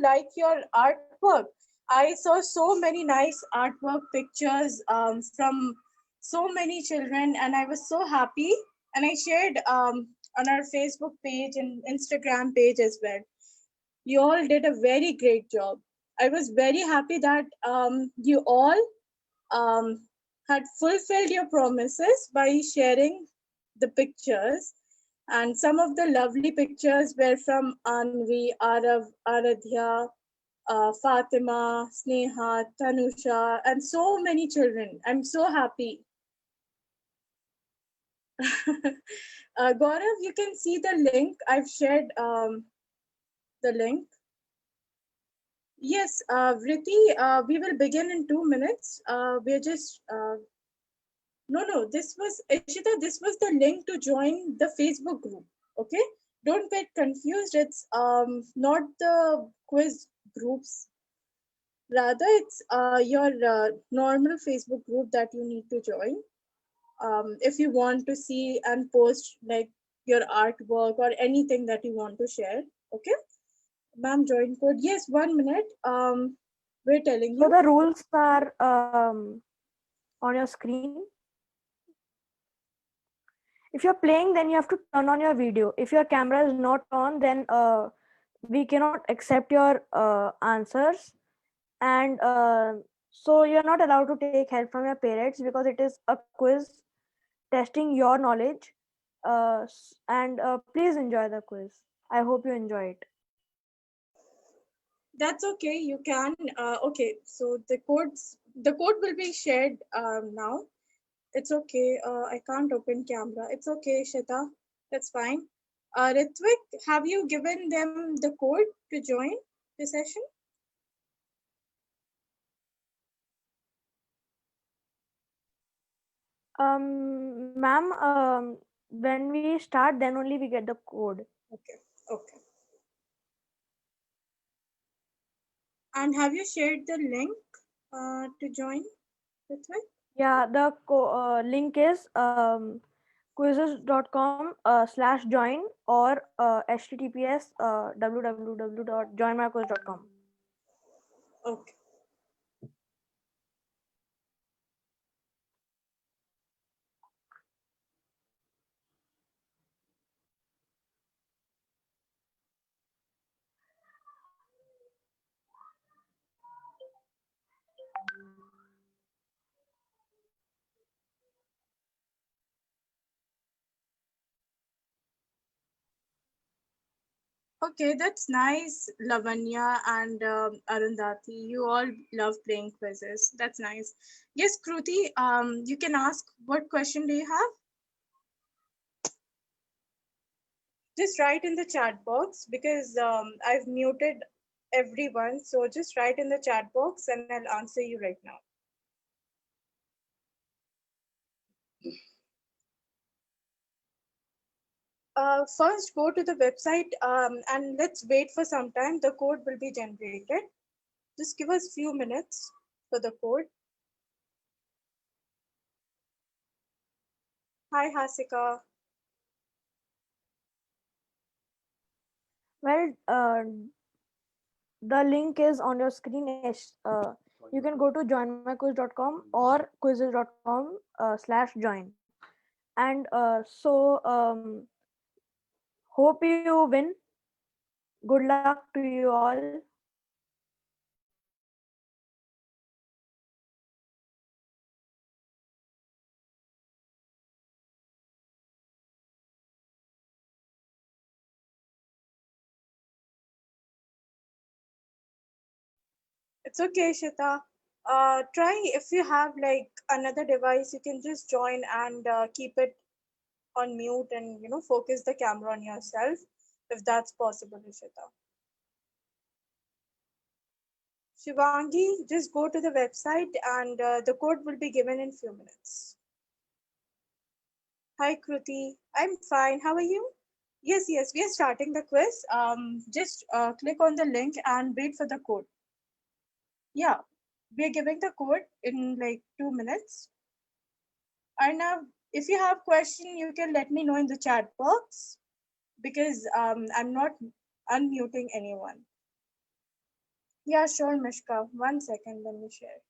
like your artwork. I saw so many nice artwork pictures from so many children, and I was so happy. And I shared on our Facebook page and Instagram page as well. You all did a very great job. I was very happy that you all um, had fulfilled your promises by sharing the pictures. And some of the lovely pictures were from Anvi, Arav, Aradhya, Fatima, Sneha, Tanusha, and so many children. I'm so happy. Gaurav, you can see the link. I've shared the link. Yes, Vriti, we will begin in 2 minutes. We're just no, this was Ishita. This was the link to join the Facebook group. Okay, don't get confused. It's not the quiz groups. Rather, it's your normal Facebook group that you need to join. If you want to see and post like your artwork or anything that you want to share. Okay, ma'am, join code. Yes, 1 minute. We're telling So you. the rules are on your screen. If you're playing, then you have to turn on your video. If your camera is not on, then we cannot accept your answers. And so you're not allowed to take help from your parents because it is a quiz testing your knowledge. And please enjoy the quiz. I hope you enjoy it. That's okay. You can. Okay. So the code will be shared now. It's okay. I can't open camera. It's okay, Shita. That's fine. Ritvik, have you given them the code to join the session? Ma'am, when we start, then only we get the code. Okay. Okay. And have you shared the link to join, Ritvik? Yeah, the link is quizzes.com/join or https www.joinmyquiz.com. Okay. Okay, that's nice, Lavanya and Arundhati. You all love playing quizzes. That's nice. Yes, Kruti, you can ask what question do you have? Just write in the chat box because I've muted everyone. So just write in the chat box and I'll answer you right now. First, go to the website and let's wait for some time. The code will be generated. Just give us few minutes for the code. Hi, Hasika. Well, the link is on your screen. You can go to joinmyquiz.com or quizzes.com/join. And hope you win. Good luck to you all. It's okay, Shita. Try if you have like another device, you can just join and keep it on mute and focus the camera on yourself if that's possible, Ishita. Shivangi, just go to the website and the code will be given in few minutes. Hi, Kruti. I'm fine. How are you? Yes, yes, we are starting the quiz. Just click on the link and wait for the code. Yeah, we are giving the code in like 2 minutes. Arnav, if you have question, you can let me know in the chat box because I'm not unmuting anyone. Yeah, sure, Mishka. 1 second, let me share.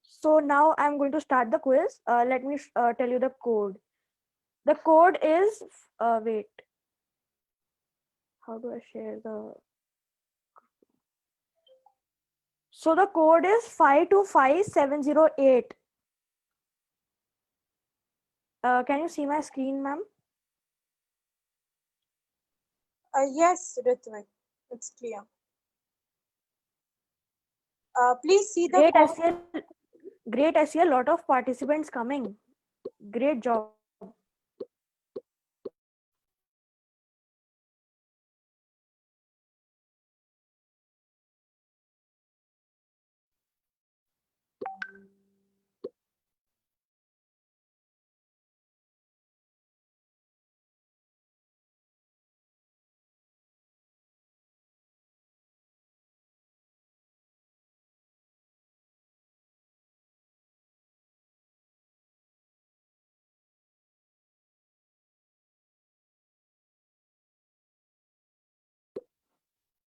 So now I'm going to start the quiz. Let me tell you the code. The code is, wait, how do I share the? So the code is 525708. Can you see my screen, ma'am? Yes, Ritvik, it's clear. Please see the Great, I code. see great. I see a lot of participants coming. Great job.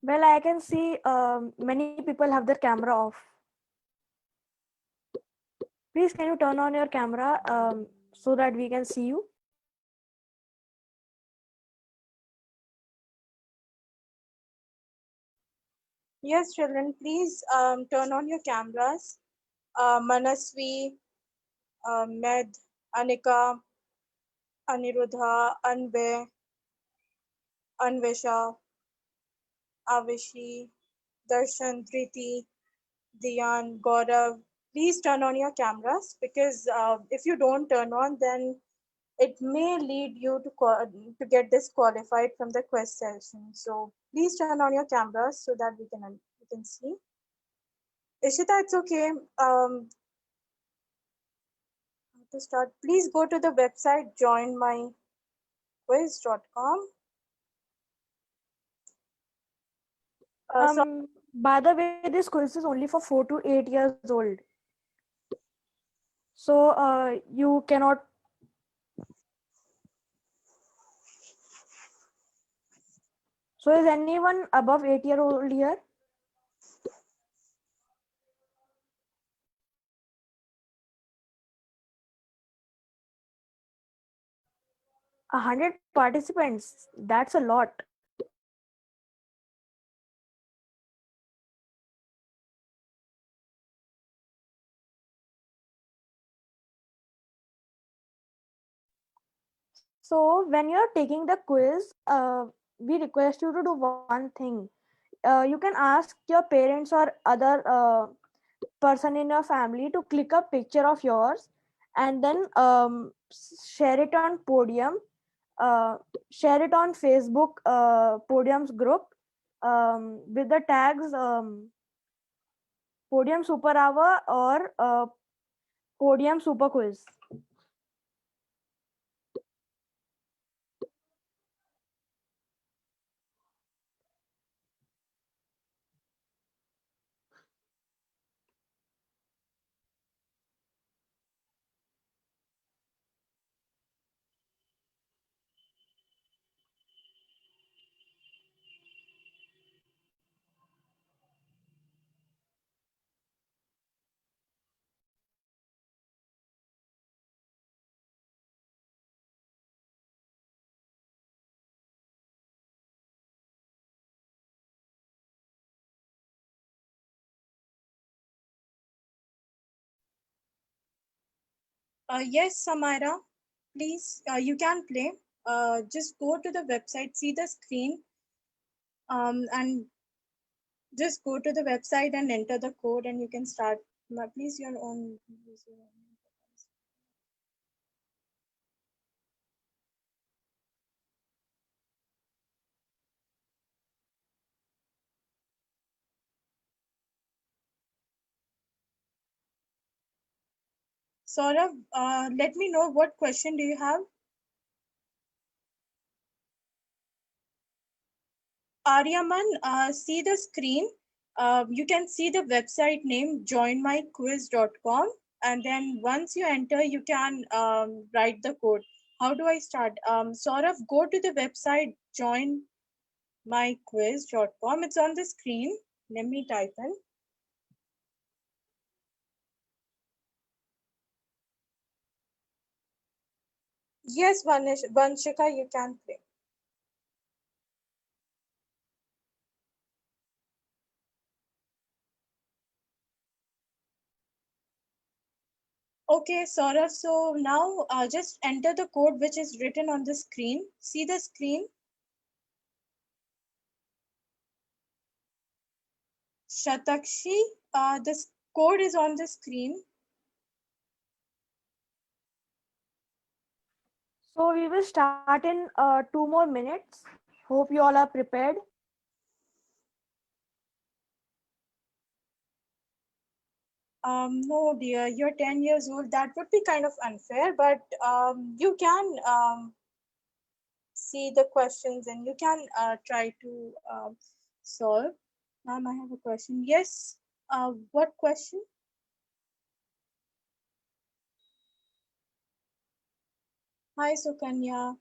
Well, I can see many people have their camera off. Please, can you turn on your camera so that we can see you? Yes, children, please turn on your cameras. Manasvi, Med, Anika, Aniruddha, Anve, Anvesha, Avishi, Darshan, Dhriti, Diyan, Gaurav. Please turn on your cameras because if you don't turn on, then it may lead you to get disqualified from the quest session. So please turn on your cameras so that we can see. Ishita, it's okay. To start, please go to the website joinmyquiz.com. So By the way, this quiz is only for 4 to 8 years old. So you cannot. So is anyone above 8 year old here? A 100 participants. That's a lot. So when you're taking the quiz, we request you to do one thing. You can ask your parents or other person in your family to click a picture of yours and then share it on Podium, uh, share it on Facebook Podium's group with the tags Podium Super Hour or Podium Super Quiz. yes, Samira, please, you can play. Just go to the website, see the screen, and just go to the website and enter the code, and you can start. Please, your own. Use your own. Saurav, let me know what question do you have. Aryaman, see the screen. You can see the website name joinmyquiz.com, and then once you enter, you can write the code. How do I start? Saurav, go to the website joinmyquiz.com. It's on the screen. Let me type in. Yes, Vanshika, you can play. Okay, Saurav, so now just enter the code which is written on the screen. See the screen? Shatakshi, this code is on the screen. So we will start in 2 more minutes. Hope you all are prepared. No, dear, you're 10 years old. That would be kind of unfair, but you can see the questions and you can try to solve. Ma'am, I have a question. Yes, what question? Hi, Sukanya.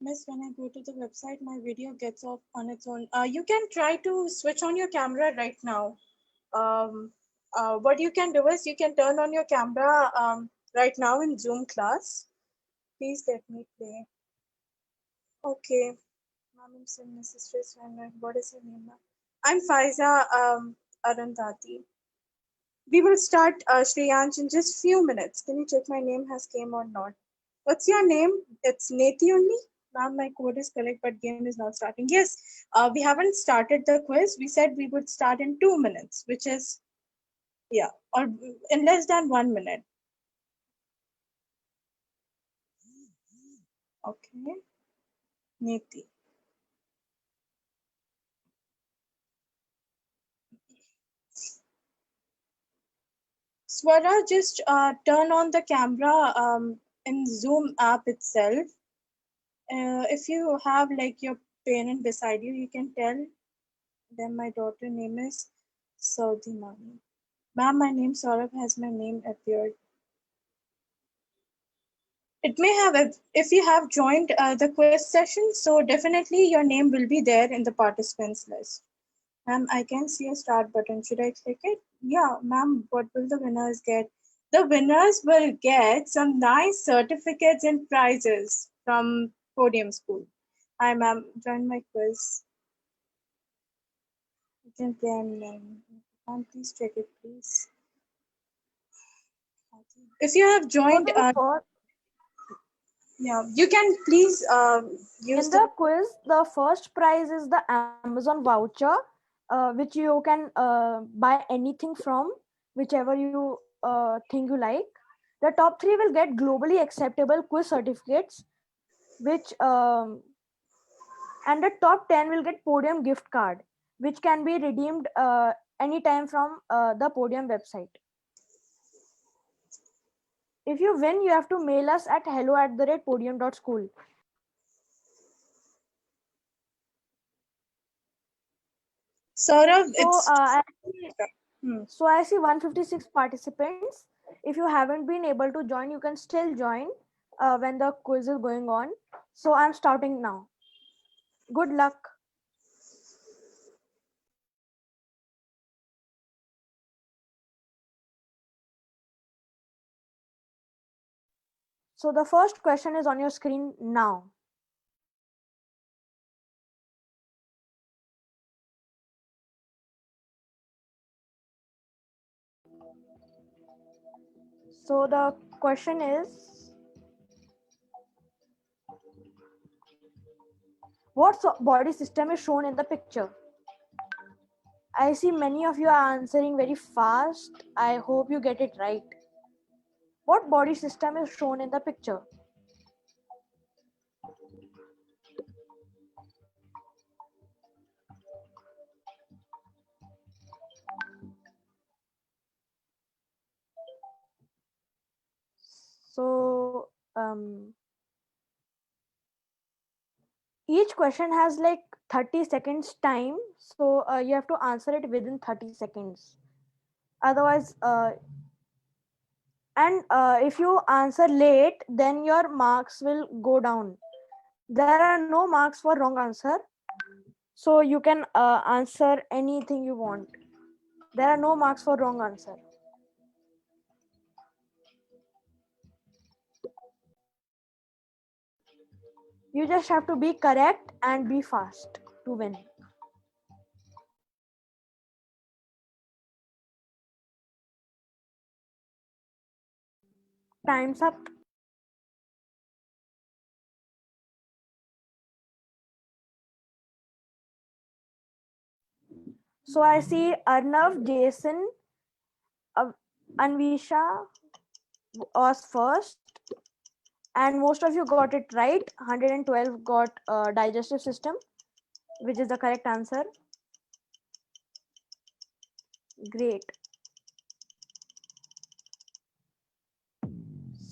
Miss, when I go to the website, my video gets off on its own. You can try to switch on your camera right now. What you can do is you can turn on your camera right now in Zoom class. Please let me play. Okay. Ma'am, I'm saying Mrs. Trace What is your name, ma'am? I'm Faiza Arundhati. We will start Shreyansh in just few minutes. Can you check my name has came or not? What's your name? It's Nethi only? Ma'am, my code is correct, but game is not starting. Yes, we haven't started the quiz. We said we would start in 2 minutes, which is, yeah, or in less than 1 minute. Okay, Nethi. Swara, just turn on the camera in Zoom app itself. If you have like your parent beside you, you can tell them my daughter name is Saudi Mami. Ma'am, my name Saurabh has my name appeared. It may have, if you have joined the quiz session, so definitely your name will be there in the participants list. Ma'am, I can see a start button. Should I click it? Yeah, ma'am, what will the winners get? The winners will get some nice certificates and prizes from Podium School. Hi, ma'am, join my quiz. You can play and ma'am, please check it, please. If you have joined, yeah, you can please use In the the. quiz, the first prize is the Amazon voucher, which you can buy anything from, whichever you think you like. The top three will get globally acceptable quiz certificates, which and the top 10 will get Podium gift card, which can be redeemed anytime from the Podium website. If you win, you have to mail us at hello@podium.school. Saurav, So, it's. so I see 156 participants. If you haven't been able to join, you can still join when the quiz is going on. So I'm starting now. Good luck. So the first question is on your screen now. So the question is, what body system is shown in the picture? I see many of you are answering very fast. I hope you get it right. What body system is shown in the picture? So Each question has like 30 seconds time, so you have to answer it within 30 seconds. Otherwise, if you answer late, then your marks will go down. There are no marks for wrong answer, so you can answer anything you want. There are no marks for wrong answer. You just have to be correct and be fast to win. Time's up. So I see Arnav, Jason, Anvisha was first, and most of you got it right. 112 got digestive system, which is the correct answer. Great.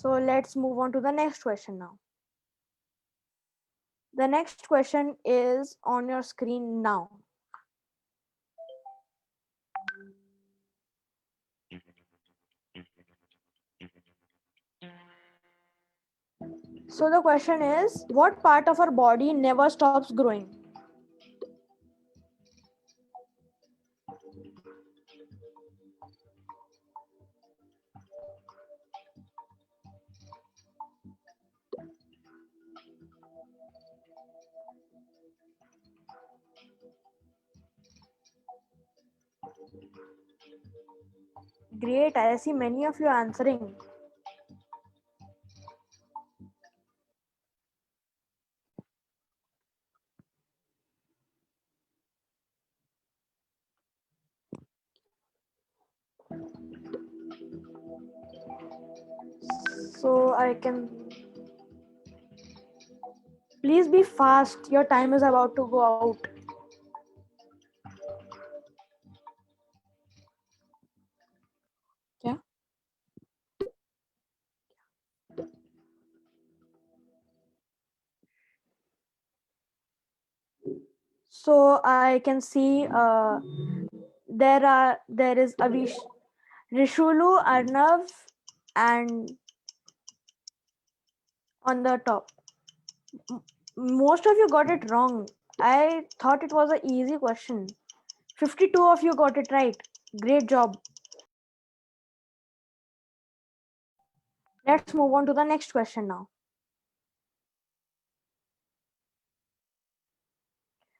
So let's move on to the next question now. The next question is on your screen now. So the question is, what part of our body never stops growing? Great, I see many of you answering. So I can, please be fast, your time is about to go out. Yeah. So I can see there is Avish, Rishulu, Arnav, and on the top. Most of you got it wrong. I thought it was an easy question. 52 of you got it right. Great job. Let's move on to the next question now.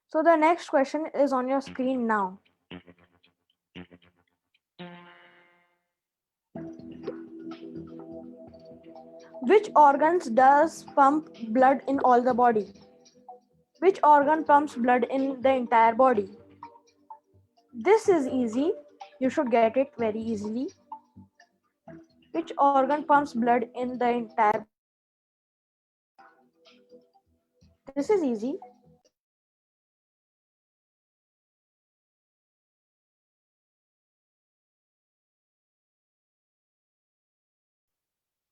So the next question is on your screen now. Which organs does pump blood in all the body? Which organ pumps blood in the entire body? This is easy. You should get it very easily. Which organ pumps blood in the entire? This is easy.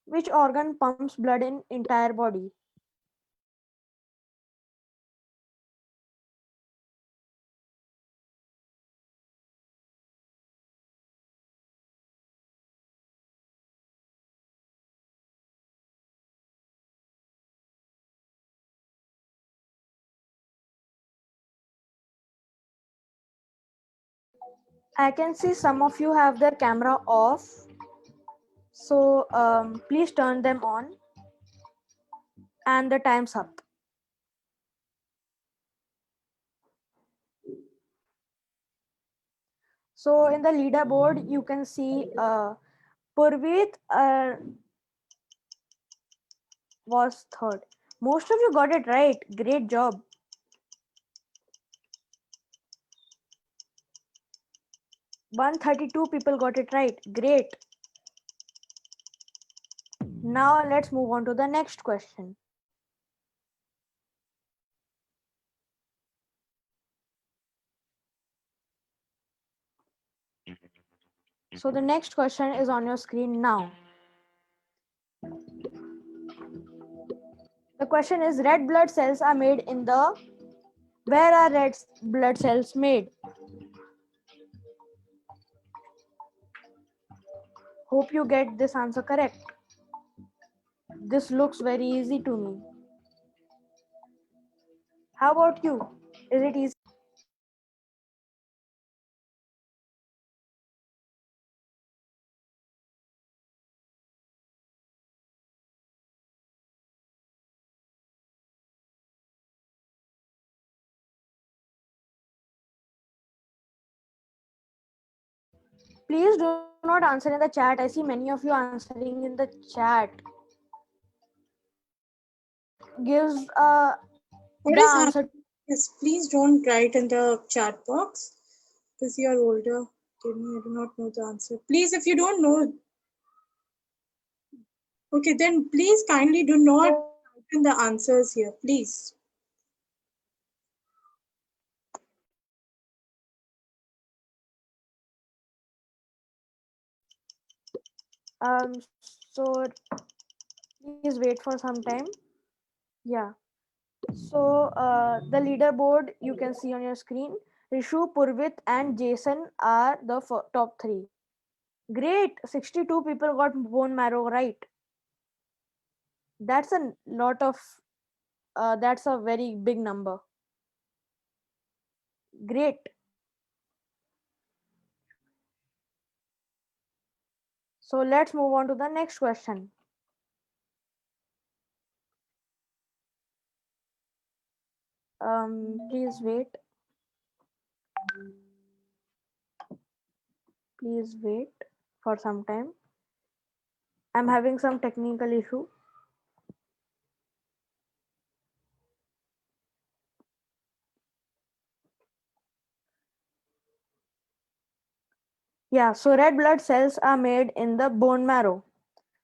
Which organ pumps blood in entire body? I can see some of you have their camera off. So please turn them on. And the time's up. So in the leaderboard, you can see Purveet was third. Most of you got it right. Great job. $132 people got it right. Great. Now let's move on to the next question. So the next question is on your screen now. The question is, red blood cells are made in the... Where are red blood cells made? Hope you get this answer correct. This looks very easy to me. How about you? Is it easy? Please do not answer in the chat. I see many of you answering in the chat. Gives What the is answer. happening? Yes, please don't write in the chat box because you are older. I do not know the answer. Please, if you don't know, okay, then please kindly do not type in the answers here, please. So please wait for some time. Yeah. So the leaderboard you can see on your screen. Rishu, Purvit, and Jason are the top 3. Great. 62 people got bone marrow right. That's a lot of. That's a very big number. Great. So let's move on to the next question. Please wait. Please wait for some time. I'm having some technical issue. Yeah, so red blood cells are made in the bone marrow.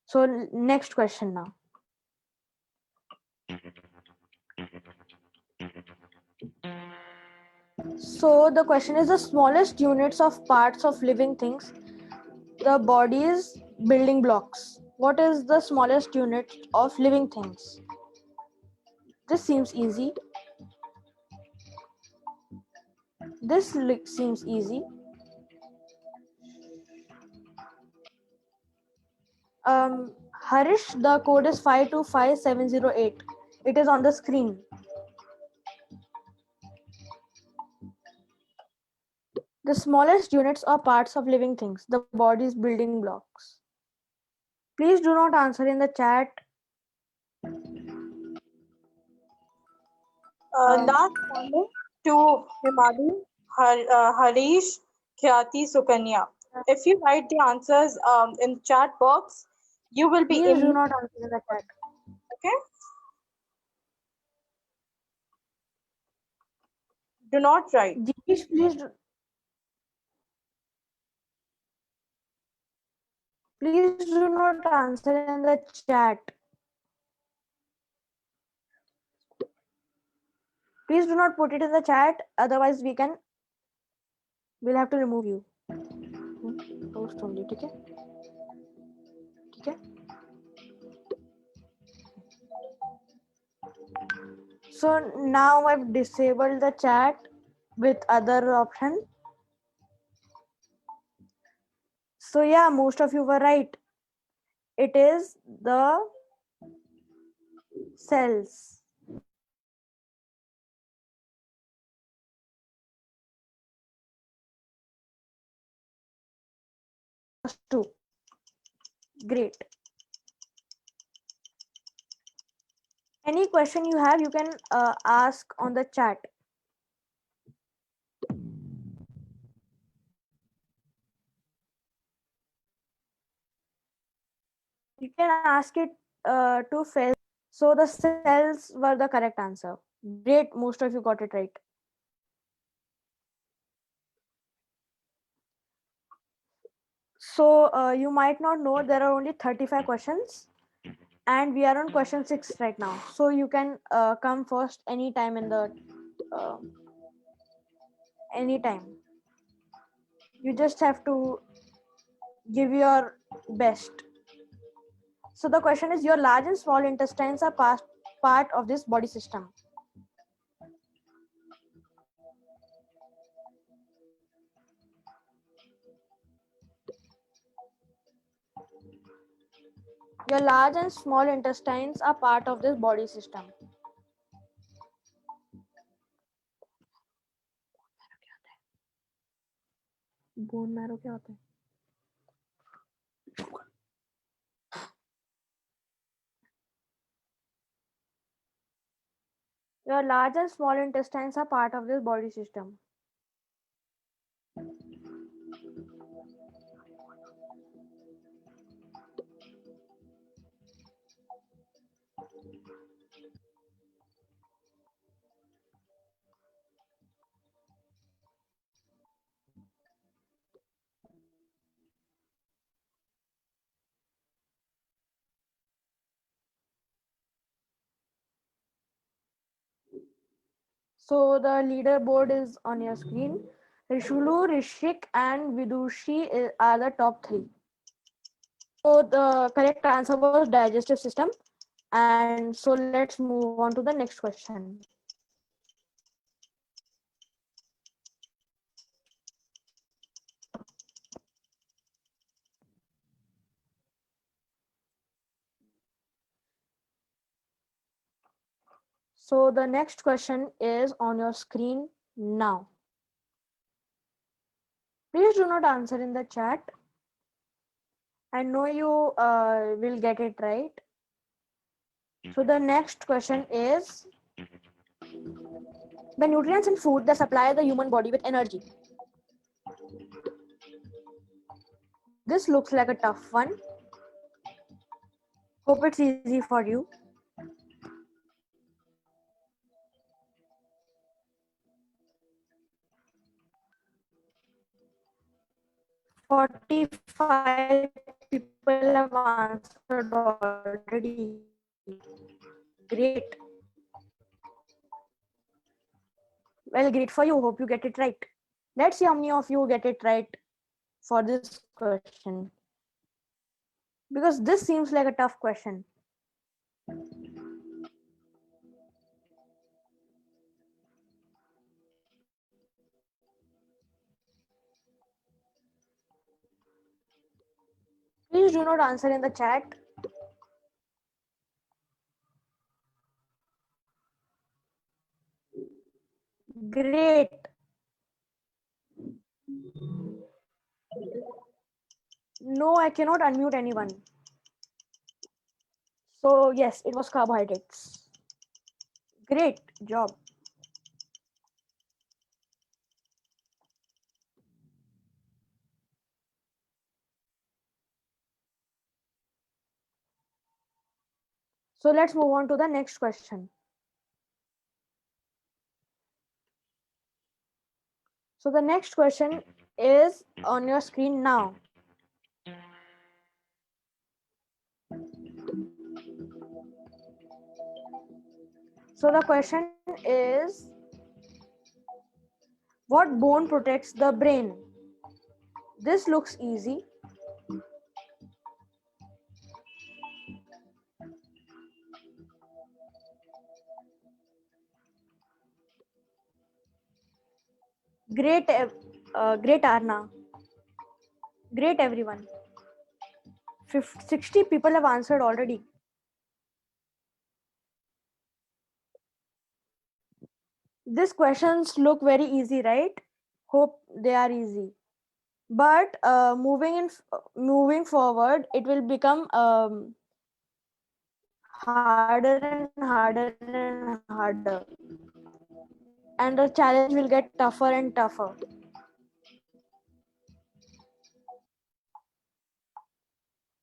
So next question now. So the question is, the smallest units of parts of living things, the body's building blocks. What is the smallest unit of living things? This seems easy. This seems easy. Harish, the code is 525708. It is on the screen. The smallest units or parts of living things, the body's building blocks. Please do not answer in the chat. Last comment to Himadi, Harish, Khyati, Sukanya. If you write the answers in chat box, you will be Please do in. not answer in the chat. Okay. Do not write. Jish, please do not answer in the chat. Please do not put it in the chat. Otherwise, we'll have to remove you. Post only, okay? Okay. So now I've disabled the chat with other option. So yeah, most of you were right. It is the cells. Two. Great. Any question you have, you can ask on the chat. You can ask it to Phil. So the cells were the correct answer. Great, most of you got it right. So you might not know there are only 35 questions and we are on question 6 right now. So you can come first anytime in the anytime. You just have to give your best. So the question is, your large and small intestines are part of this body system? Your large and small intestines are part of this body system. Bone marrow क्या होता है? Your large and small intestines are part of this body system. So the leaderboard is on your screen. Rishulu, Rishik, and Vidushi are the top 3. So the correct answer was digestive system. And so let's move on to the next question. So the next question is on your screen now. Please do not answer in the chat. I know you will get it right. So the next question is the nutrients in food that supply the human body with energy. This looks like a tough one. Hope it's easy for you. "45 people have answered already. Great. Well, great for you. Hope you get it right. Let's see how many of you get it right for this question. Because this seems like a tough question. Please do not answer in the chat. Great. No, I cannot unmute anyone. So yes, it was carbohydrates. Great job. So let's move on to the next question. So the next question is on your screen now. So the question is, what bone protects the brain? This looks easy. Great, great Arna. Great everyone. 60 people have answered already. These questions look very easy, right? Hope they are easy. But moving forward, it will become harder and harder and harder, and the challenge will get tougher and tougher.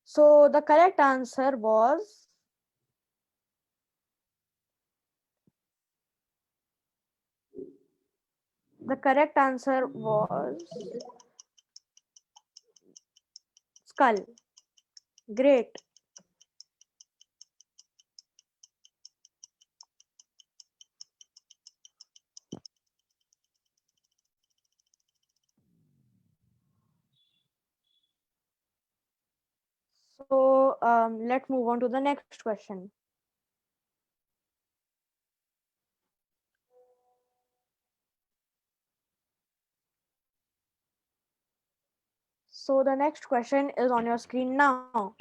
So the correct answer was skull. Great. So let's move on to the next question. So the next question is on your screen now.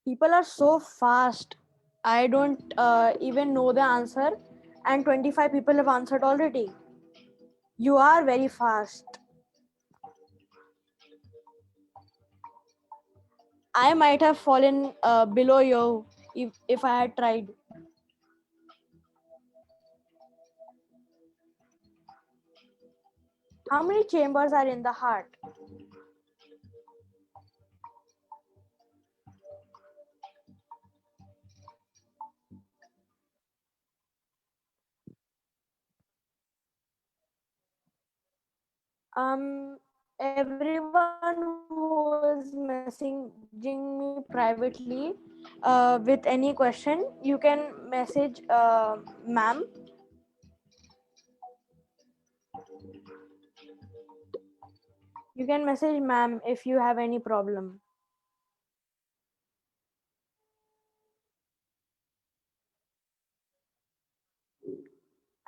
People are so fast. I don't even know the answer, and 25 people have answered already. You are very fast. I might have fallen below you if I had tried. How many chambers are in the heart? Everyone who is messaging me privately with any question, you can message ma'am. You can message ma'am if you have any problem.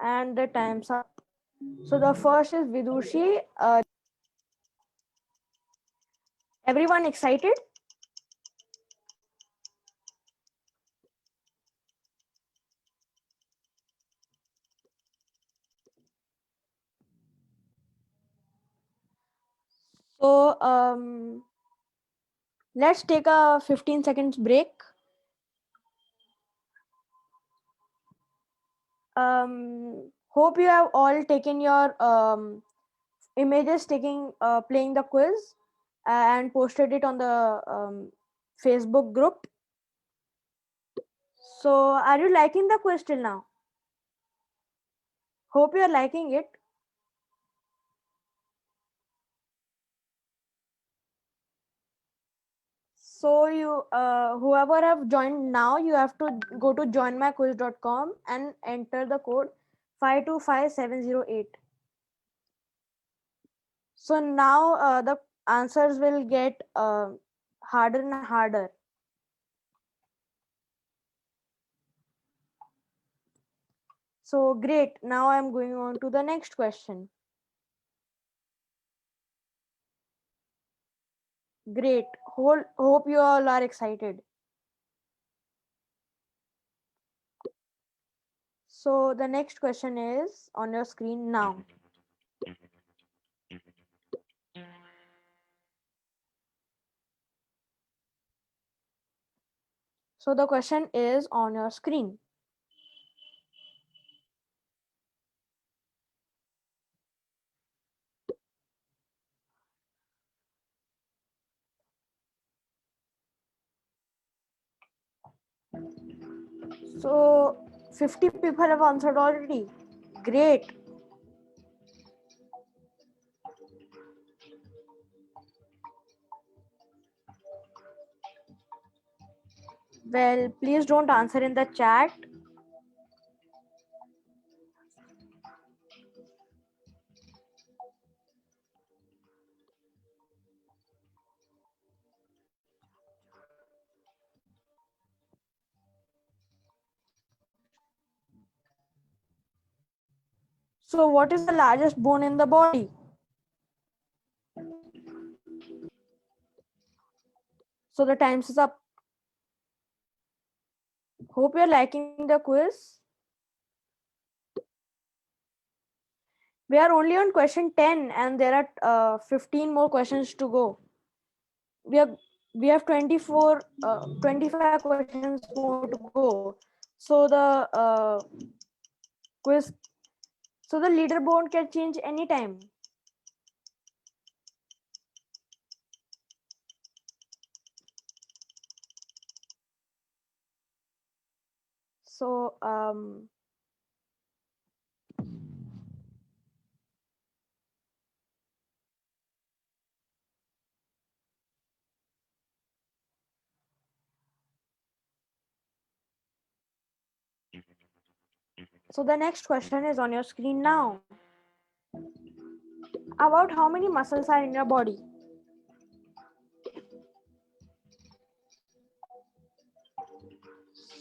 And the time's up. So the first is Vidushi. Everyone excited? So let's take a 15 seconds break. Hope you have all taken your images playing the quiz and posted it on the Facebook group. So are you liking the quiz till now? Hope you are liking it. So you whoever have joined now, you have to go to joinmyquiz.com and enter the code 525708. So now the answers will get harder and harder. So great. Now I'm going on to the next question. Great. Hope you all are excited. So the next question is on your screen now. So the question is on your screen. So 50 people have answered already. Great. Well, please don't answer in the chat. So what is the largest bone in the body? So the times is up. Hope you're liking the quiz. We are only on question 10 and there are 15 more questions to go. We have 25 questions more to go. So quiz, the leaderboard can change anytime. So so the next question is on your screen now. About how many muscles are in your body?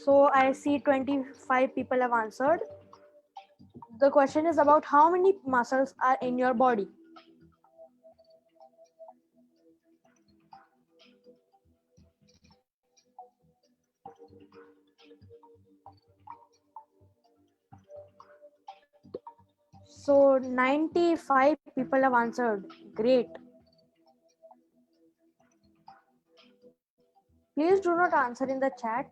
So I see 25 people have answered. The question is about how many muscles are in your body. So 95 people have answered. Great. Please do not answer in the chat.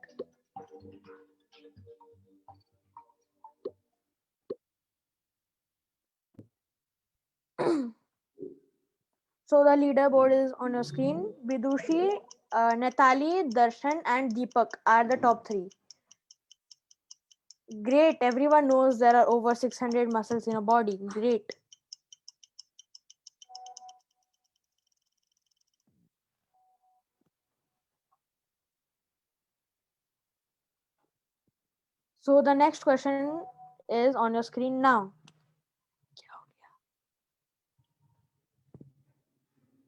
So the leaderboard is on your screen. Vidushi, Natali, Darshan, and Deepak are the top 3. Great. Everyone knows there are over 600 muscles in a body. Great. So the next question is on your screen now.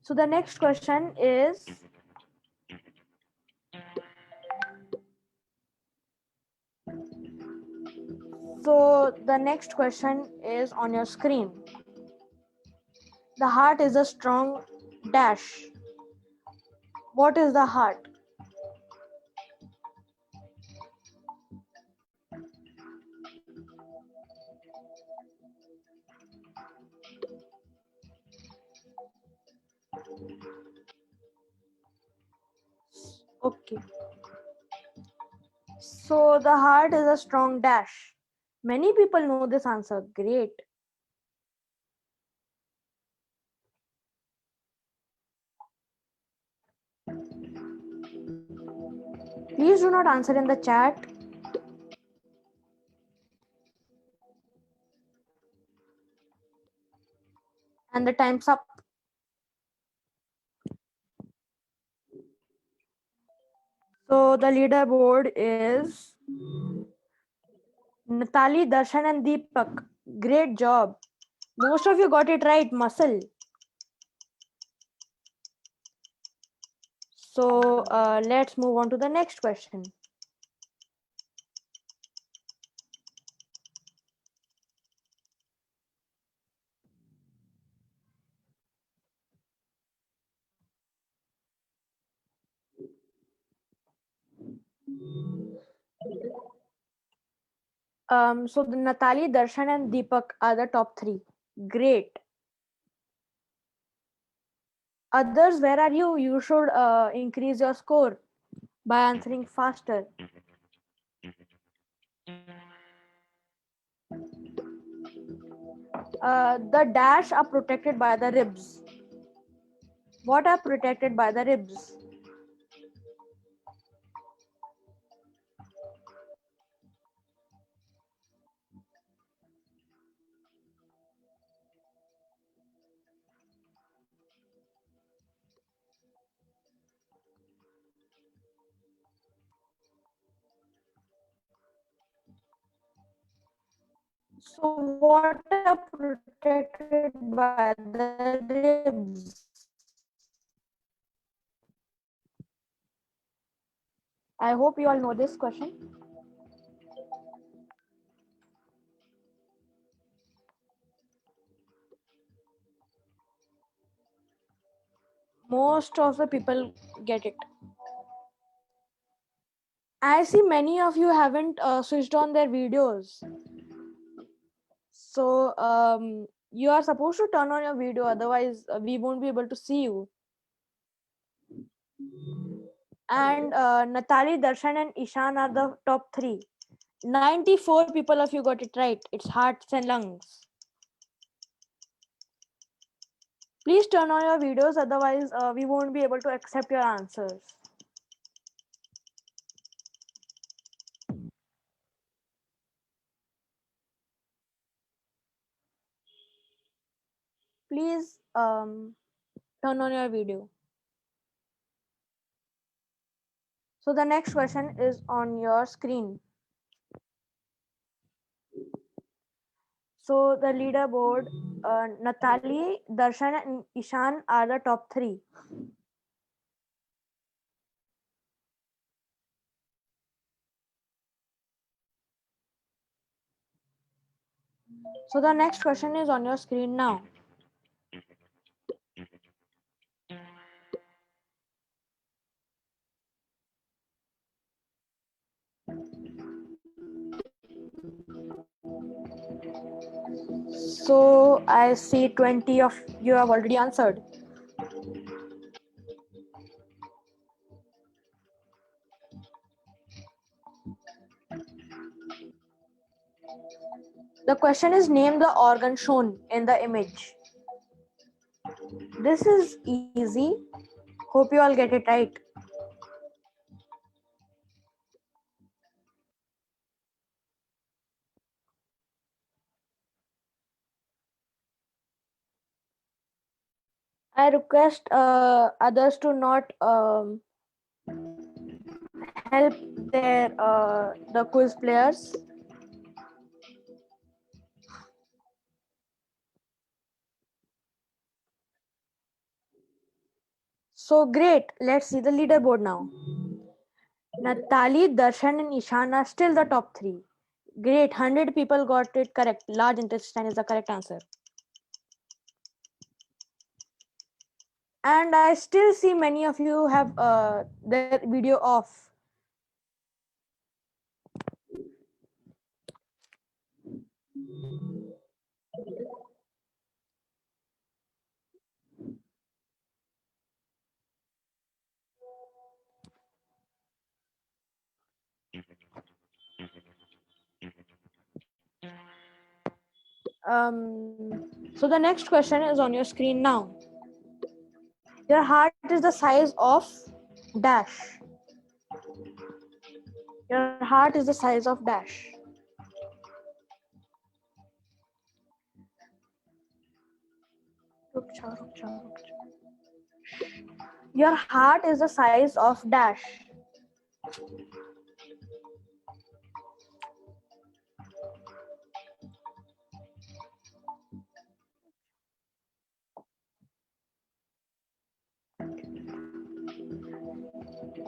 So the next question is, on your screen. The heart is a strong dash. What is the heart? Okay. So the heart is a strong dash. Many people know this answer. Great. Please do not answer in the chat. And the time's up. So the leaderboard is Natali, Darshan, and Deepak. Great job. Most of you got it right. Muscle. So let's move on to the next question. So the Natali, Darshan, and Deepak are the top 3. Great. Others, where are you? You should increase your score by answering faster. The dash are protected by the ribs. What are protected by the ribs? So what are protected by the ribs? I hope you all know this question. Most of the people get it. I see many of you haven't switched on their videos. So you are supposed to turn on your video, otherwise we won't be able to see you. And Natali, Darshan, and Ishan are the top 3. 94 people of you got it right. It's hearts and lungs. Please turn on your videos, otherwise we won't be able to accept your answers. Please turn on your video. So the next question is on your screen. So the leaderboard, Natali, Darshan, and Ishan are the top 3. So the next question is on your screen now. So I see 20 of you have already answered. The question is, name the organ shown in the image. This is easy. Hope you all get it right. I request others to not help the quiz players. So great. Let's see the leaderboard now. Natali, Darshan, and Ishan are still the top 3. Great. 100 people got it correct. Large intestine is the correct answer. And I still see many of you have their video off. So the next question is on your screen now. Your heart is the size of dash. Your heart is the size of dash. Your heart is the size of dash.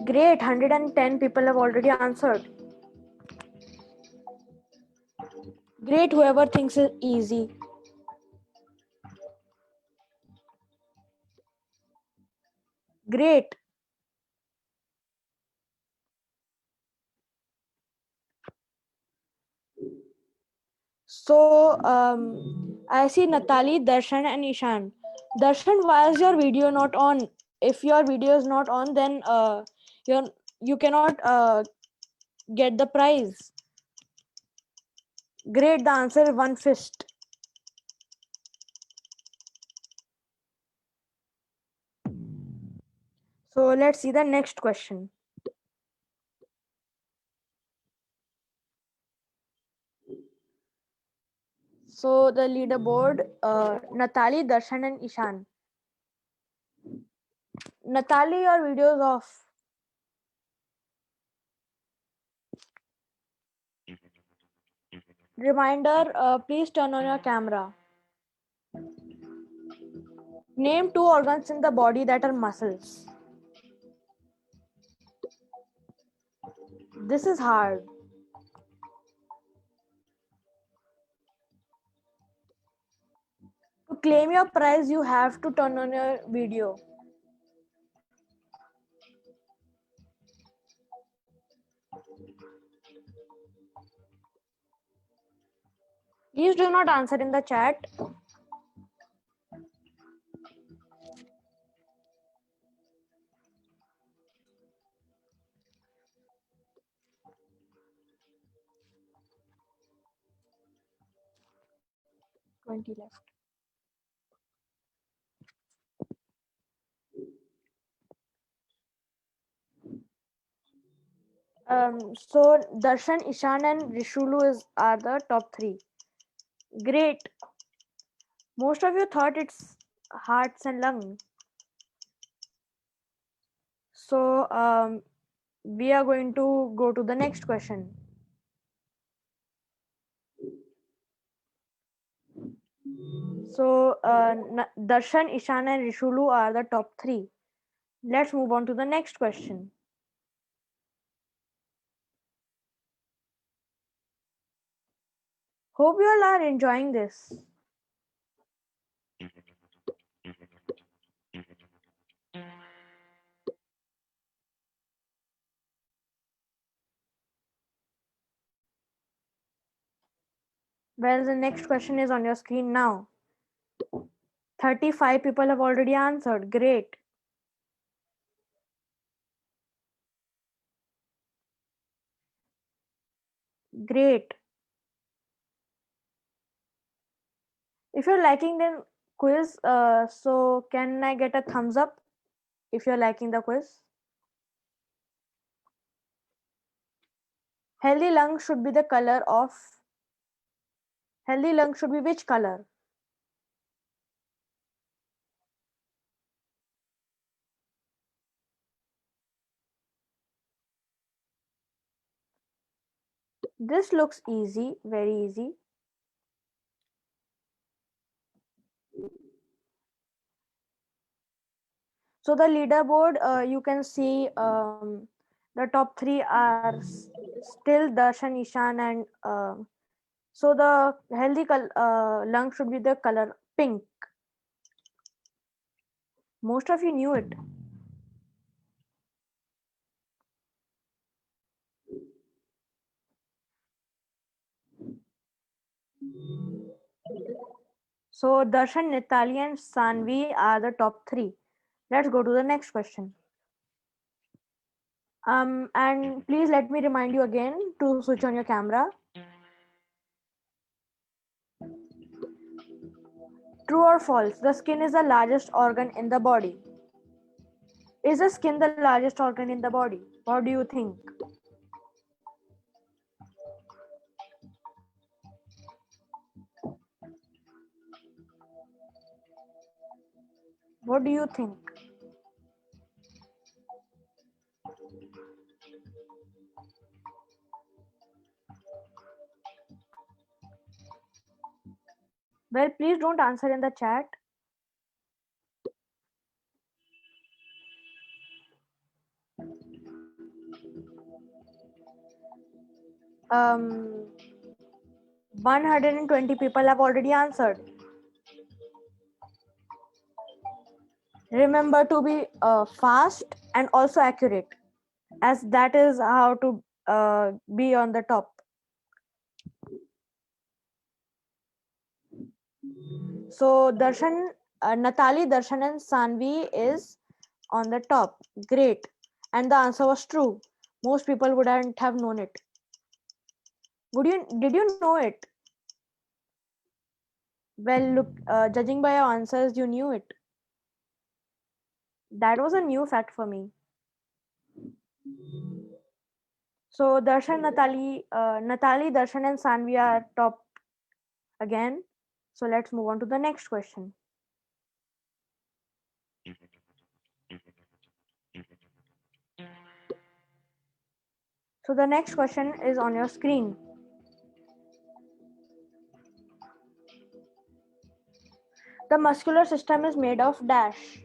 Great, 110 people have already answered. Great, whoever thinks it easy. Great. So I see Natali, Darshan, and Ishan. Darshan, why is your video not on? If your video is not on, then you cannot get the prize. Great, the answer is one fist. So let's see the next question. So the leaderboard, Natali, Darshan, and Ishan. Natali, your video is off. Reminder, please turn on your camera. Name 2 organs in the body that are muscles. This is hard. To claim your prize, you have to turn on your video. Please do not answer in the chat. Twenty left. So Darshan, Ishan, and Rishulu are the top 3. Great. Most of you thought it's hearts and lungs. So we are going to go to the next question. So Darshan, Ishan, and Rishulu are the top 3. Let's move on to the next question. Hope you all are enjoying this. Well, the next question is on your screen now. 35 people have already answered. Great. Great. If you're liking the quiz, so can I get a thumbs up if you're liking the quiz? Healthy lungs should be the color of. Healthy lungs should be which color? This looks easy, very easy. So the leaderboard, you can see the top three are still Darshan, Ishan, and so the healthy lung should be the color pink. Most of you knew it. So Darshan, Nitali, and Sanvi are the top three. Let's go to the next question. And please let me remind you again to switch on your camera. True or false? The skin is the largest organ in the body. Is the skin the largest organ in the body? What do you think? What do you think? Well, please don't answer in the chat. Um, 120 people have already answered. Remember to be fast and also accurate, as that is how to be on the top. So Darshan, Natali, Darshan, and Sanvi is on the top. Great, and the answer was true. Most people wouldn't have known it. Did you know it? Well, look, judging by your answers, you knew it. That was a new fact for me. So Darshan, Natali, Darshan, and Sanvi are top again. So let's move on to the next question. So the next question is on your screen. The muscular system is made of dash.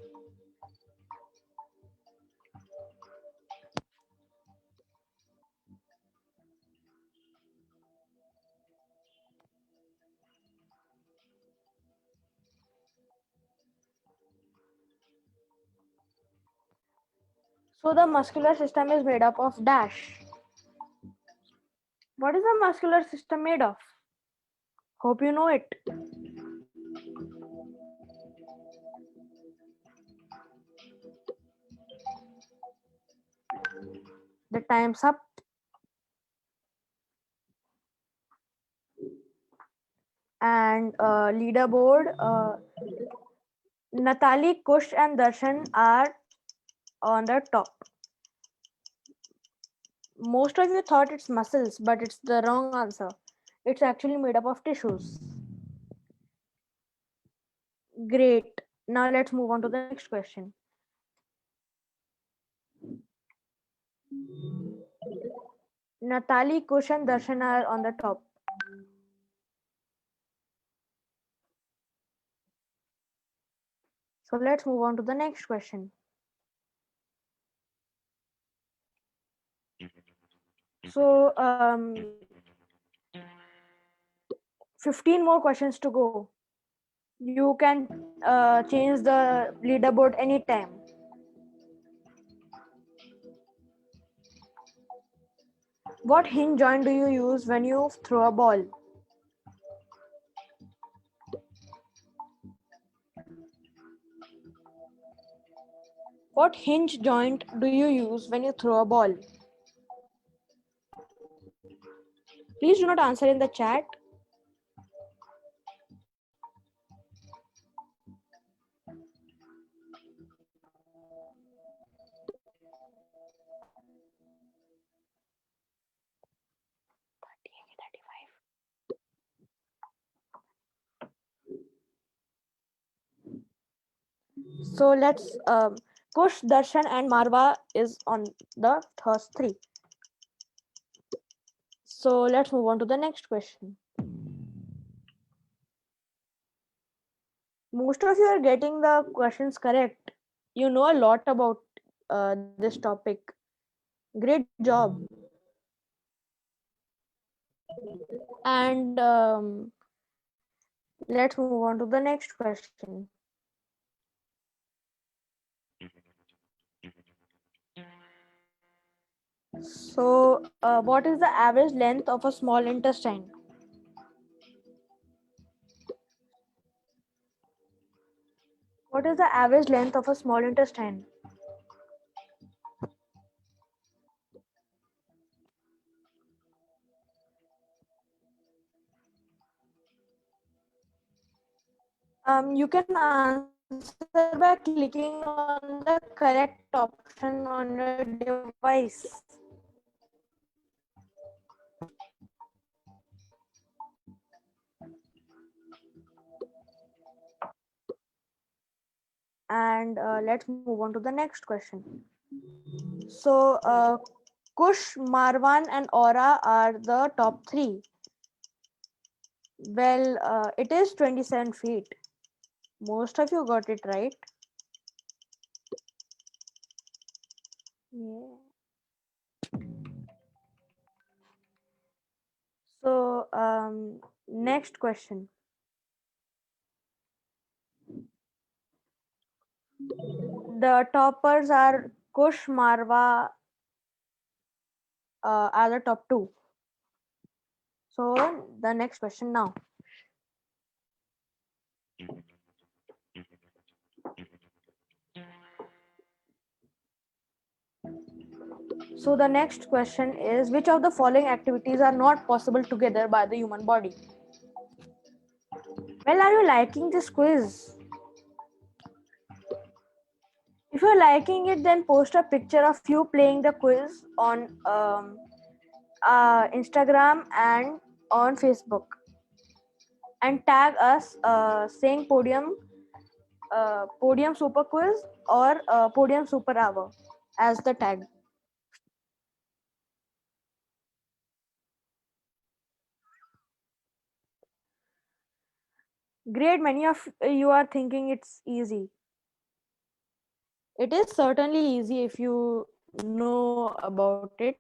So the muscular system is made up of dash. What is the muscular system made of? Hope you know it. The time's up. And leaderboard, Natali, Kush, and Darshan are on the top. Most of you thought it's muscles, but it's the wrong answer. It's actually made up of tissues. Great. Now let's move on to the next question. Natali, Kush, and Darshan are on the top. So let's move on to the next question. So 15 more questions to go. You can change the leaderboard anytime. What hinge joint do you use when you throw a ball? What hinge joint do you use when you throw a ball? Please do not answer in the chat. So let's Kush, Darshan, and Marwa is on the first three. So let's move on to the next question. Most of you are getting the questions correct. You know a lot about this topic. Great job. And let's move on to the next question. So, what is the average length of a small intestine? What is the average length of a small intestine? You can answer by clicking on the correct option on your device. And let's move on to the next question. So, Kush, Marwan, and Aura are the top three. Well, it is 27 feet. Most of you got it right. Yeah. So, next question. The toppers are Kush, Marwa are the top two. So, the next question now. So, the next question is, which of the following activities are not possible together by the human body? Well, are you liking this quiz? If you're liking it, then post a picture of you playing the quiz on Instagram and on Facebook, and tag us saying podium super quiz or podium super hour as the tag. Great, many of you are thinking it's easy. It is certainly easy if you know about it.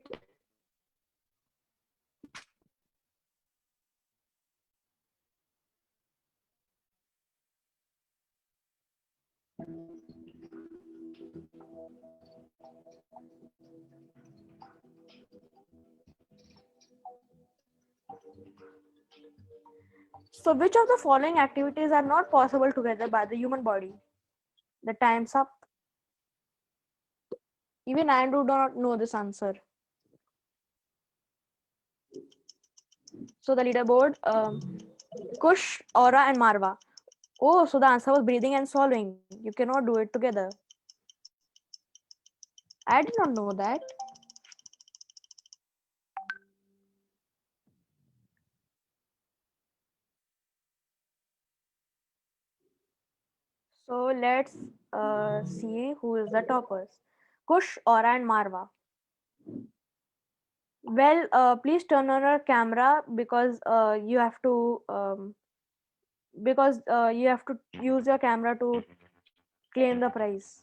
So, which of the following activities are not possible together by the human body? The time's up. Even I do not know this answer. So, the leaderboard, Kush, Aura, and Marwa. Oh, so the answer was breathing and swallowing. You cannot do it together. I did not know that. So let's see who is the toppers. Kush, Aura, and Marwa. Well, please turn on your camera because you have to use your camera to claim the prize.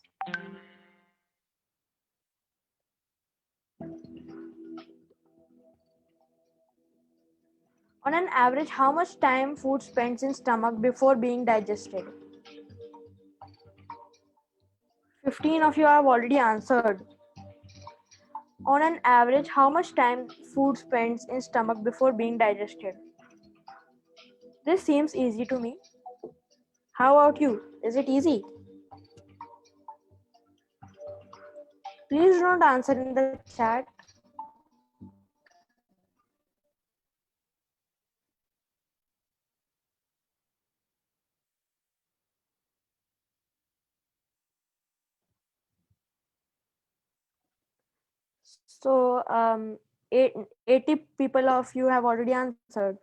On an average, how much time food spends in stomach before being digested? 15 of you have already answered. On an average, how much time food spends in stomach before being digested? This seems easy to me. How about you? Is it easy? Please don't answer in the chat. So, 80 people of you have already answered.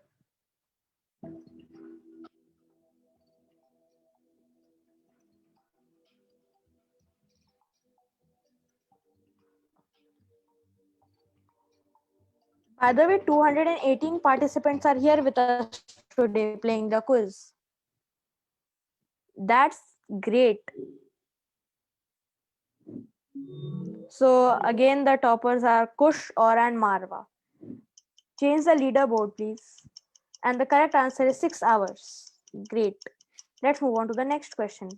By the way, 218 participants are here with us today playing the quiz. That's great. So again, the toppers are Kush, Aura, and Marwa. Change the leaderboard, please. And the correct answer is 6 hours. Great. Let's move on to the next question.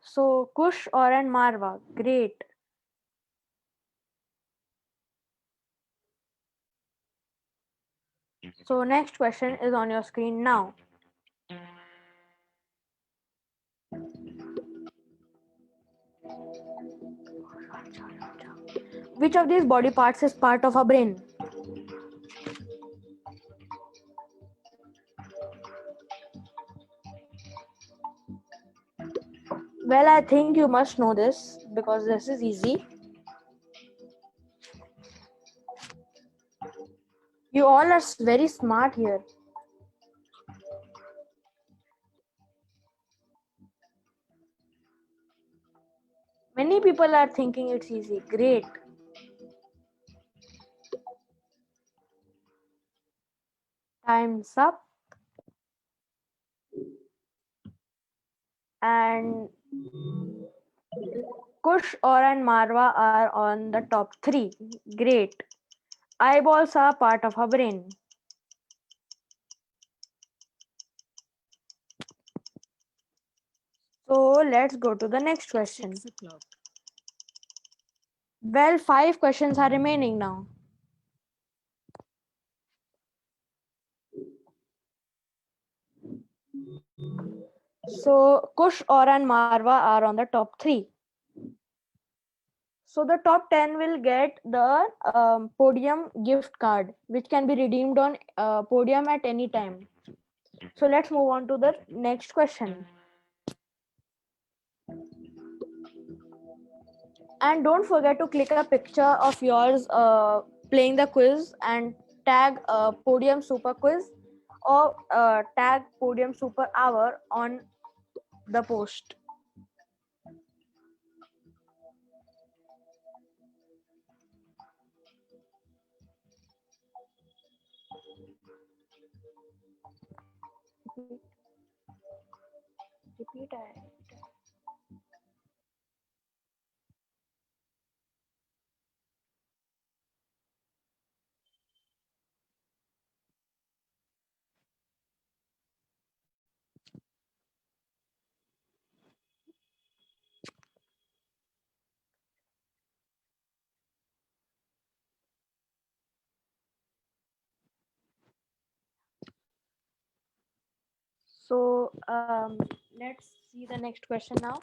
So Kush, Aura, and Marwa. Great. So next question is on your screen now. Which of these body parts is part of our brain? Well, I think you must know this because this is easy. You all are very smart here. Many people are thinking it's easy. Great. Time's up. And Kush, Aura, and Marwa are on the top 3. Great. Eyeballs are part of our brain. So let's go to the next question. Well, 5 questions are remaining now. So Kush, Aura, and Marwa are on the top 3. So the top 10 will get the podium gift card, which can be redeemed on podium at any time. So let's move on to the next question. And don't forget to click a picture of yours playing the quiz and tag Podium Super Quiz or tag Podium Super Hour on the post. Repeat. So let's see the next question now.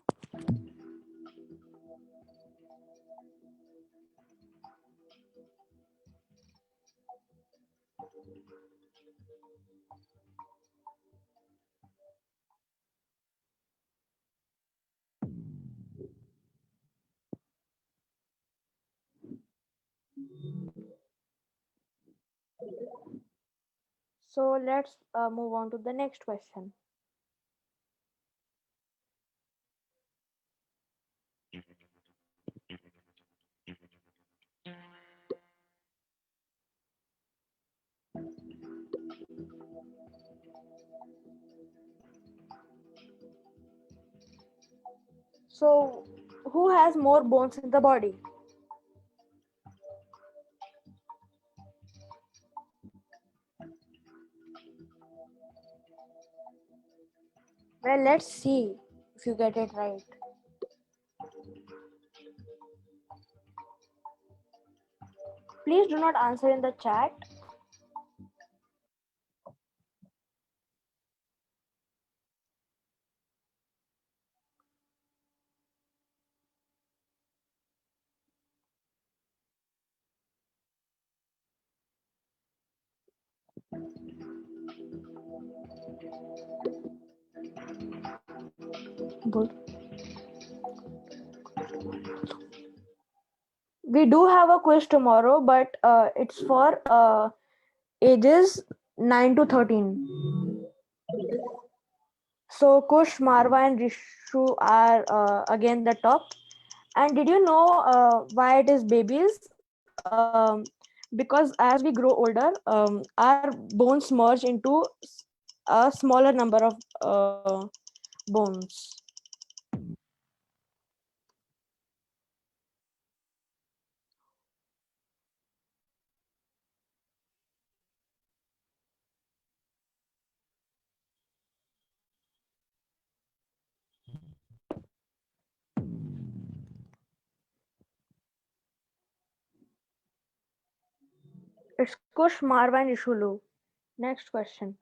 So let's move on to the next question. So, who has more bones in the body? Well, let's see if you get it right. Please do not answer in the chat. Good. We do have a quiz tomorrow, but it's for ages 9 to 13. So Kush, Marwa, and Rishu are again the top. And did you know why it is babies? Because as we grow older, our bones merge into a smaller number of bones. It's Kush, Marwa, and Ishulu. Next question.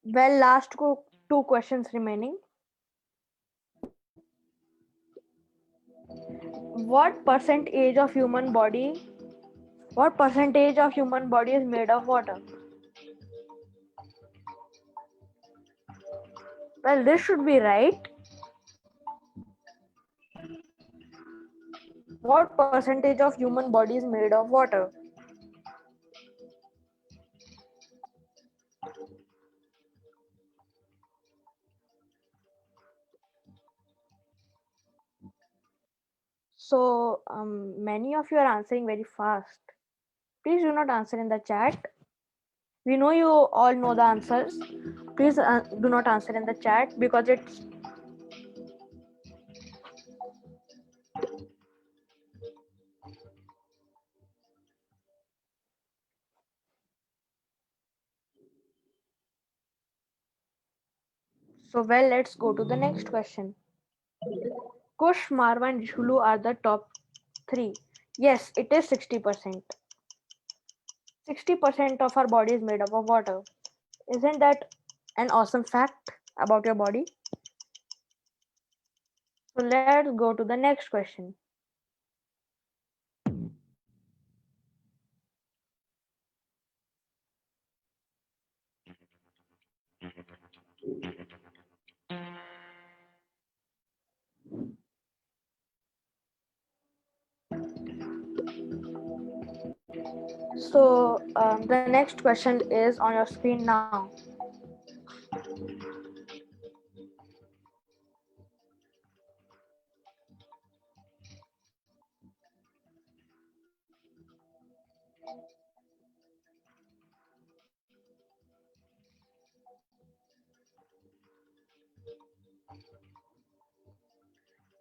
Well, last two questions remaining. What percentage of human body? What percentage of human body is made of water? Well, this should be right. What percentage of human body is made of water? So many of you are answering very fast. Please do not answer in the chat. We know you all know the answers. Please do not answer in the chat because it's so well. Let's go to the next question. Kush, Marwa, and Shulu are the top three. Yes, it is 60%. 60% of our body is made up of water. Isn't that an awesome fact about your body? So let's go to the next question. So the next question is on your screen now.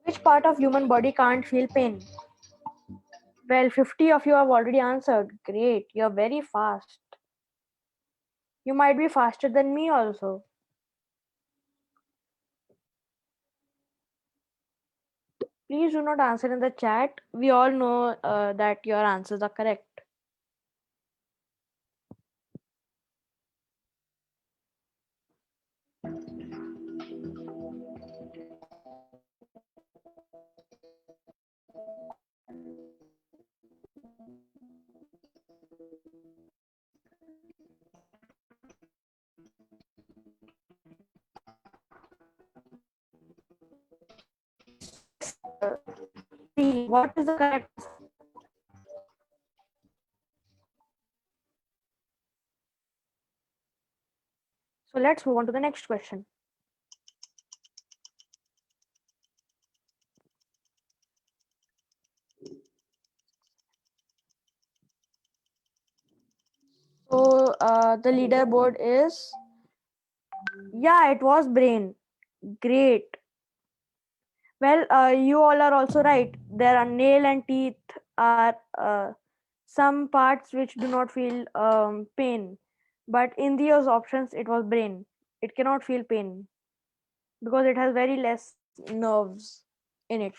Which part of human body can't feel pain? Well, 50 of you have already answered. Great, you're very fast. You might be faster than me also. Please do not answer in the chat. We all know that your answers are correct. See, what is the correct? So let's move on to the next question. So the leaderboard is, yeah, it was brain. Great. Well, you all are also right. There are nail and teeth are some parts which do not feel pain. But in these options, it was brain. It cannot feel pain because it has very less nerves in it.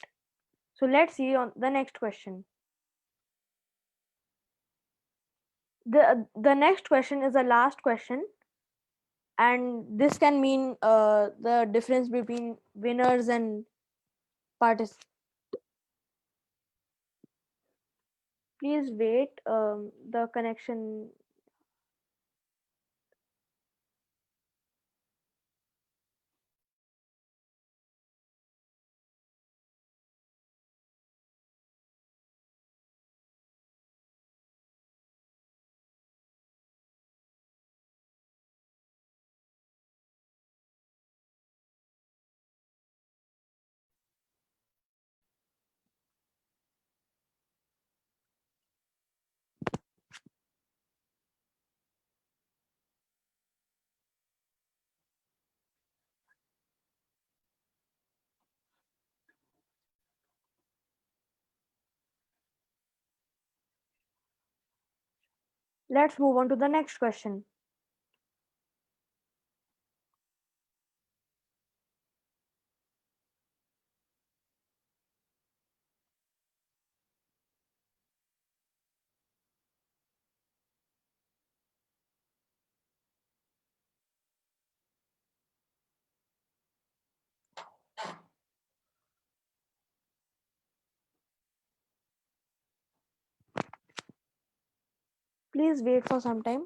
So let's see on the next question. The next question is the last question, and this can mean the difference between winners and participants. Please wait. The connection. Let's move on to the next question. Please wait for some time.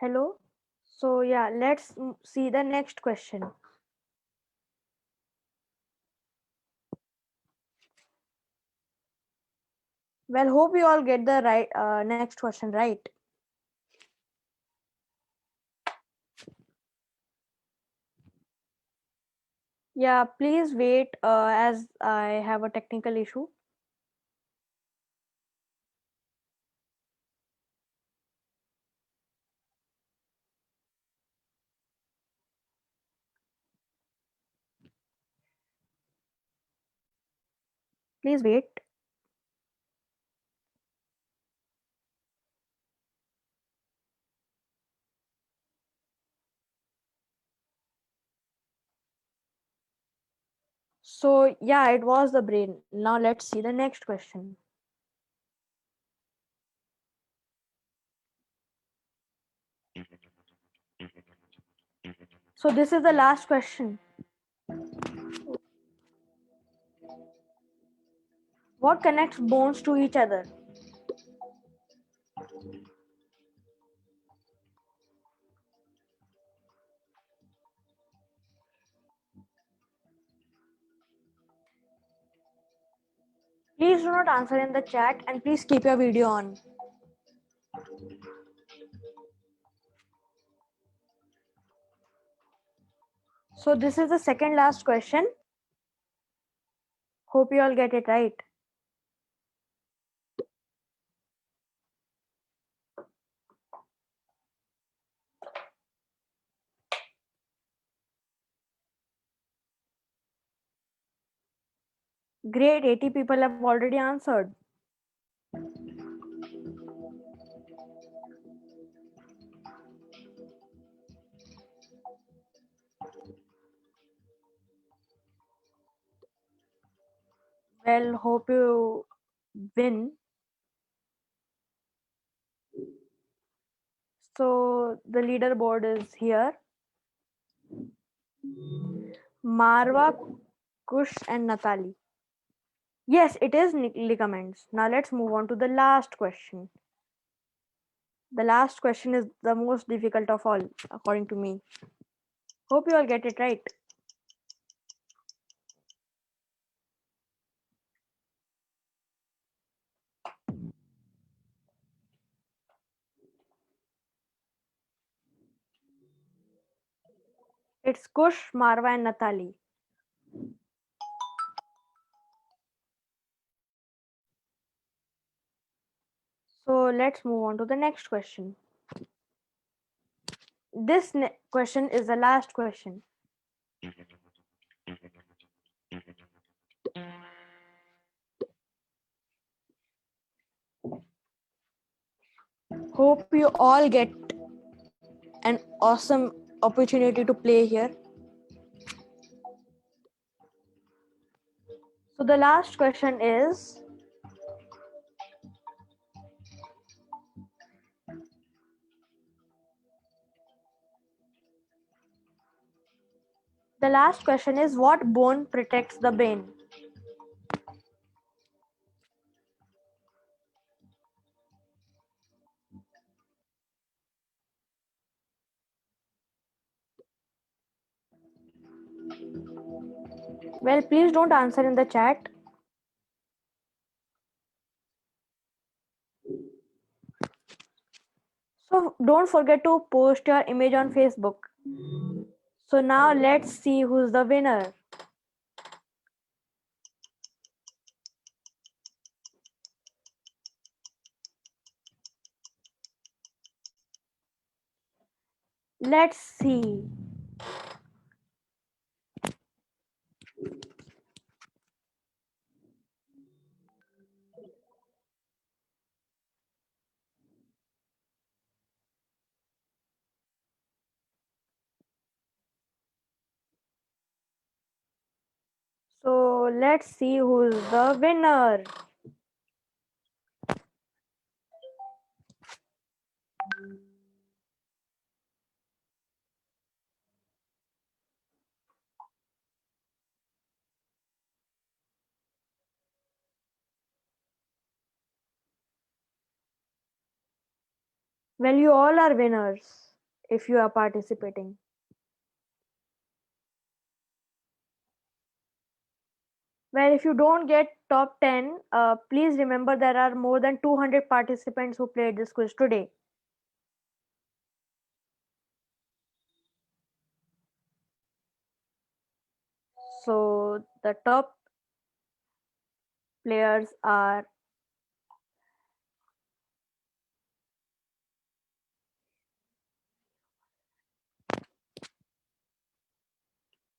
Hello. So yeah, let's see the next question. Well, hope you all get the right next question right. Yeah, please wait as I have a technical issue. Please wait. So yeah, it was the brain. Now let's see the next question. So this is the last question. What connects bones to each other? Please do not answer in the chat and please keep your video on. So this is the second last question. Hope you all get it right. Great, 80 people have already answered. Well, hope you win. So the leaderboard is here. Marwa, Kush and Natali. Yes, it is ligaments. Now let's move on to the last question. The last question is the most difficult of all, according to me. Hope you all get it right. It's Kush, Marwa, and Natali. So let's move on to the next question. This question is the last question. Hope you all get an awesome opportunity to play here. So the last question is, what bone protects the brain? Well, please don't answer in the chat. So don't forget to post your image on Facebook. So now let's see who's the winner. Let's see. So let's see who's the winner. Well, you all are winners if you are participating. Well, if you don't get top 10, please remember there are more than 200 participants who played this quiz today. So the top players are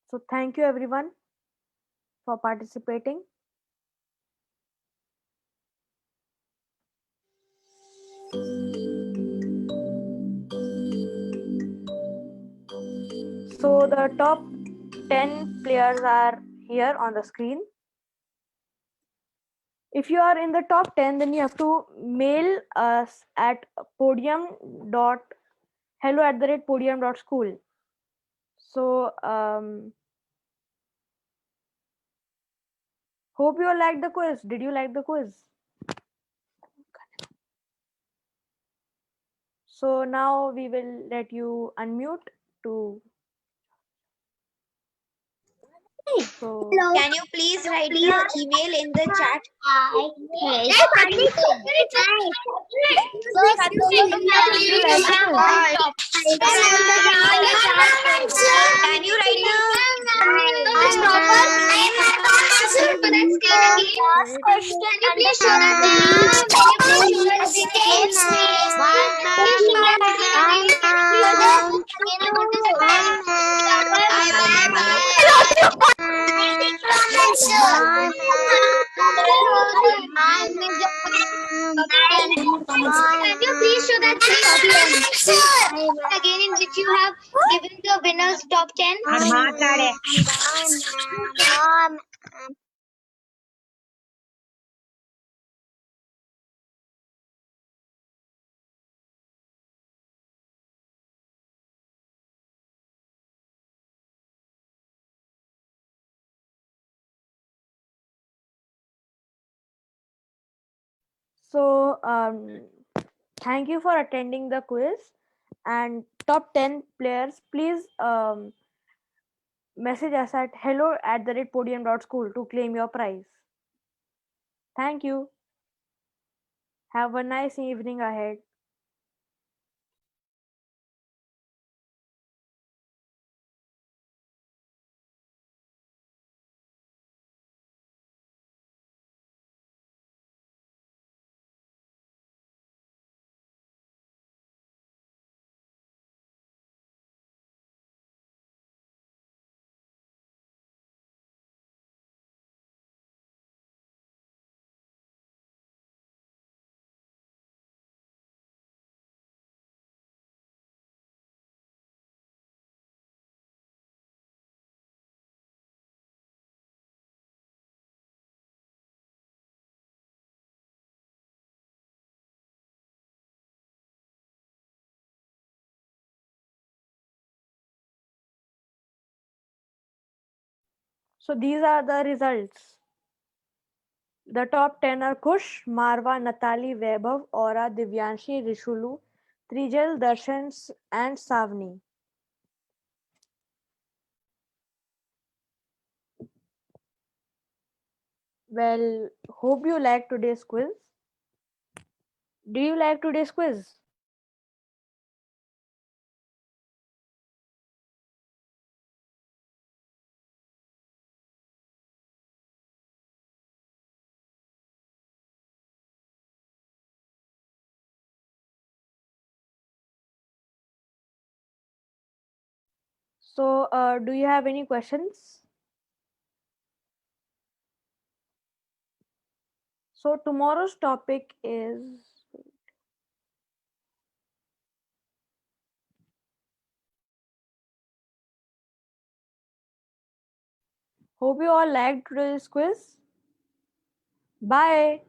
so thank you everyone for participating. So the top 10 players are here on the screen. If you are in the top 10, then you have to mail us at hello@podium.school. So hope you all liked the quiz. Did you like the quiz? So now we will let you unmute to. So Can you please write the email in the chat? Can you write Can you please show that again in which you have given the winners top 10? so Thank you for attending the quiz. And top 10 players, please message us at hello@podium.school to claim your prize. Thank you. Have a nice evening ahead. So these are the results. The top 10 are Kush, Marwa, Natali, Vaibhav, Aura, Divyanshi, Rishulu, Trijal, Darshan, and Savni. Well, hope you like today's quiz. Do you like today's quiz? So, do you have any questions? So, tomorrow's topic is hope you all liked today's quiz. Bye.